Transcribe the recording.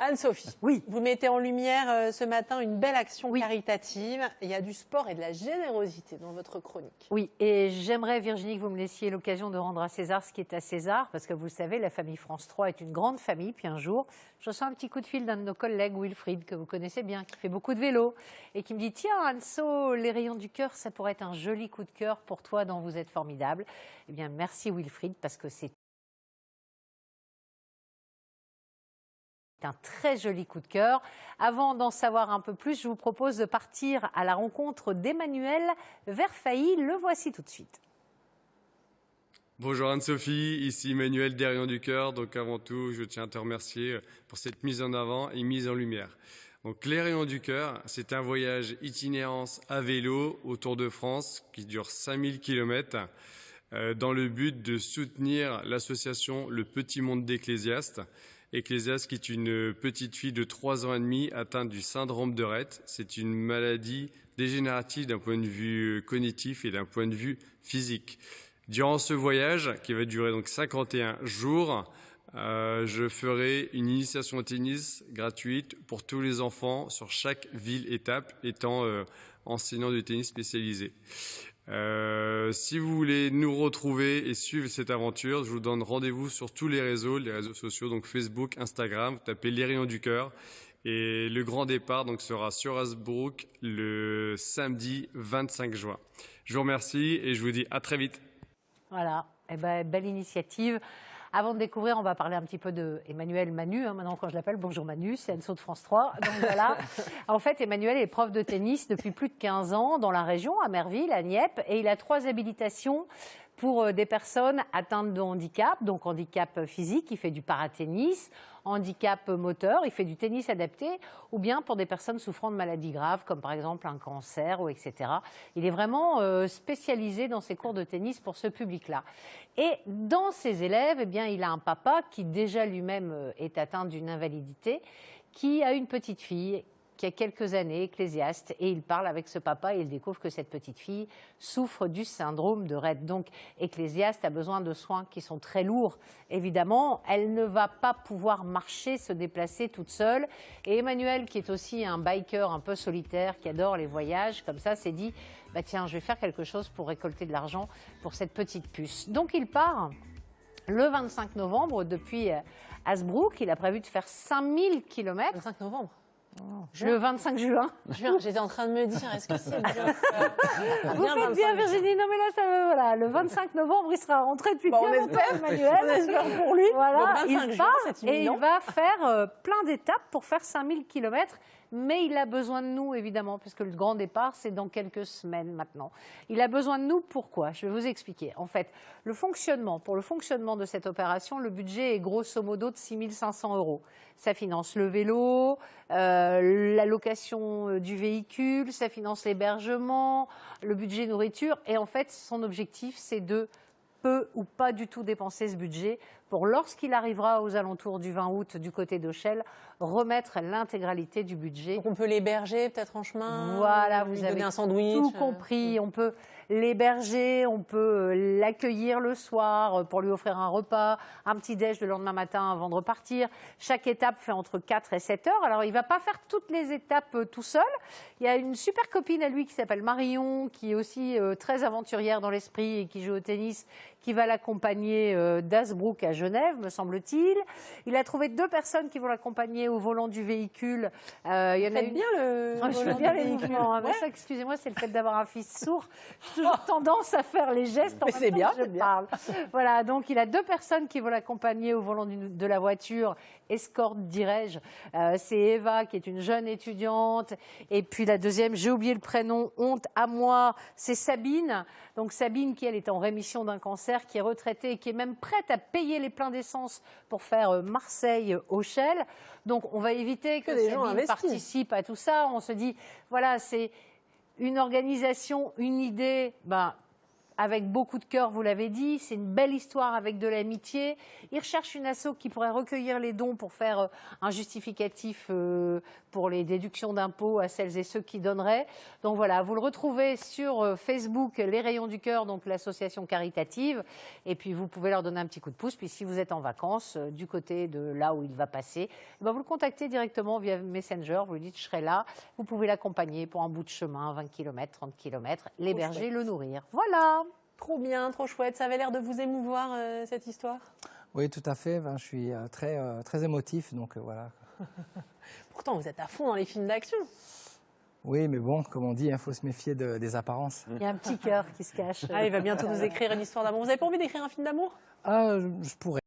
Anne-Sophie, oui. Vous mettez en lumière ce matin une belle action caritative. Il y a du sport et de la générosité dans votre chronique. Oui, et j'aimerais, Virginie, que vous me laissiez l'occasion de rendre à César ce qui est à César, parce que vous le savez, la famille France 3 est une grande famille. Puis un jour, je reçois un petit coup de fil d'un de nos collègues, Wilfried, que vous connaissez bien, qui fait beaucoup de vélo, et qui me dit « Tiens, Anso, les rayons du cœur, ça pourrait être un joli coup de cœur pour toi dont vous êtes formidable. » Eh bien, merci Wilfried, parce que c'est un très joli coup de cœur. Avant d'en savoir un peu plus, je vous propose de partir à la rencontre d'Emmanuel Verfailly. Le voici tout de suite. Bonjour Anne-Sophie, ici Emmanuel des Rayons du Cœur. Donc avant tout, je tiens à te remercier pour cette mise en avant et mise en lumière. Donc les Rayons du Cœur, c'est un voyage itinérance à vélo autour de France qui dure 5000 km dans le but de soutenir l'association Le Petit Monde d'Ecclésiaste. Ecclésiaste qui est une petite fille de 3 ans et demi atteinte du syndrome de Rett. C'est une maladie dégénérative d'un point de vue cognitif et d'un point de vue physique. Durant ce voyage, qui va durer donc 51 jours, je ferai une initiation au tennis gratuite pour tous les enfants sur chaque ville-étape, étant enseignant de tennis spécialisé. Si vous voulez nous retrouver et suivre cette aventure, je vous donne rendez-vous sur tous les réseaux sociaux, donc Facebook, Instagram, vous tapez les Rayons du Cœur. Et le grand départ donc, sera sur Hasbrook le samedi 25 juin. Je vous remercie et je vous dis à très vite. Voilà, eh ben, belle initiative. Avant de découvrir, on va parler un petit peu de Emmanuel Manu, maintenant quand je l'appelle. Bonjour Manu, c'est Anso de France 3. Donc voilà. En fait, Emmanuel est prof de tennis depuis plus de 15 ans dans la région, à Merville, à Nieppe, et il a 3 habilitations pour des personnes atteintes de handicap, donc handicap physique, il fait du paratennis, handicap moteur, il fait du tennis adapté, ou bien pour des personnes souffrant de maladies graves, comme par exemple un cancer, ou etc. Il est vraiment spécialisé dans ses cours de tennis pour ce public-là. Et dans ses élèves, eh bien, il a un papa qui déjà lui-même est atteint d'une invalidité, qui a une petite fille qui a quelques années, ecclésiaste, et il parle avec ce papa et il découvre que cette petite fille souffre du syndrome de Rett. Donc, ecclésiaste a besoin de soins qui sont très lourds. Évidemment, elle ne va pas pouvoir marcher, se déplacer toute seule. Et Emmanuel, qui est aussi un biker un peu solitaire, qui adore les voyages, comme ça, s'est dit, bah, tiens, je vais faire quelque chose pour récolter de l'argent pour cette petite puce. Donc, il part le 25 novembre depuis Hasbrook. Il a prévu de faire 5000 km. 25 novembre Le 25 juin. J'étais en train de me dire, est-ce que c'est bien Vous faites bien, Virginie. Non, mais là, ça, voilà, le 25 novembre, il sera rentré depuis bien longtemps, Emmanuel. On espère pour lui. Voilà, il part et il va faire plein d'étapes pour faire 5000 km. Mais il a besoin de nous, évidemment, puisque le grand départ, c'est dans quelques semaines maintenant. Il a besoin de nous, pourquoi? Je vais vous expliquer. En fait, pour le fonctionnement de cette opération, le budget est grosso modo de 6 500 €. Ça finance le vélo, la location du véhicule, ça finance l'hébergement, le budget nourriture. Et en fait, son objectif, c'est de peu ou pas du tout dépenser ce budget pour, lorsqu'il arrivera aux alentours du 20 août du côté d'Auchel, remettre l'intégralité du budget. Donc on peut l'héberger peut-être en chemin. Voilà, vous avez un sandwich, tout compris. On peut l'héberger, on peut l'accueillir le soir pour lui offrir un repas, un petit déj le lendemain matin avant de repartir. Chaque étape fait entre 4 et 7 heures. Alors, il ne va pas faire toutes les étapes tout seul. Il y a une super copine à lui qui s'appelle Marion, qui est aussi très aventurière dans l'esprit et qui joue au tennis, qui va l'accompagner d'Hasbrook à Genève, me semble-t-il. Il a trouvé 2 personnes qui vont l'accompagner au volant du véhicule. Il y en a une... bien le je fais bien les mouvements. Hein. Ouais. Ça, excusez-moi, c'est le fait d'avoir un fils sourd. J'ai toujours tendance à faire les gestes en même temps que je parle. Voilà, donc il a 2 personnes qui vont l'accompagner au volant de la voiture. Escorte, dirais-je. C'est Eva, qui est une jeune étudiante. Et puis la deuxième, j'ai oublié le prénom, honte à moi, c'est Sabine. Donc Sabine, qui elle est en rémission d'un cancer, qui est retraitée et qui est même prête à payer les pleins d'essence pour faire Marseille-Auchel. Donc on va éviter que des gens Sabine participe à tout ça. On se dit, voilà, c'est une organisation, une idée, avec beaucoup de cœur, vous l'avez dit. C'est une belle histoire avec de l'amitié. Ils recherchent une asso qui pourrait recueillir les dons pour faire un justificatif pour les déductions d'impôts à celles et ceux qui donneraient. Donc voilà, vous le retrouvez sur Facebook, Les Rayons du Cœur, donc l'association caritative. Et puis vous pouvez leur donner un petit coup de pouce. Puis si vous êtes en vacances, du côté de là où il va passer, vous le contactez directement via Messenger. Vous lui dites, je serai là. Vous pouvez l'accompagner pour un bout de chemin, 20 km, 30 km, l'héberger, le nourrir. Voilà. Trop bien, trop chouette. Ça avait l'air de vous émouvoir, cette histoire? Oui, tout à fait. Je suis très émotif, donc voilà. Pourtant, vous êtes à fond dans les films d'action. Oui, mais bon, comme on dit, il faut se méfier des apparences. Il y a un petit cœur qui se cache. Ah, il va bientôt nous écrire une histoire d'amour. Vous n'avez pas envie d'écrire un film d'amour? Ah, je pourrais.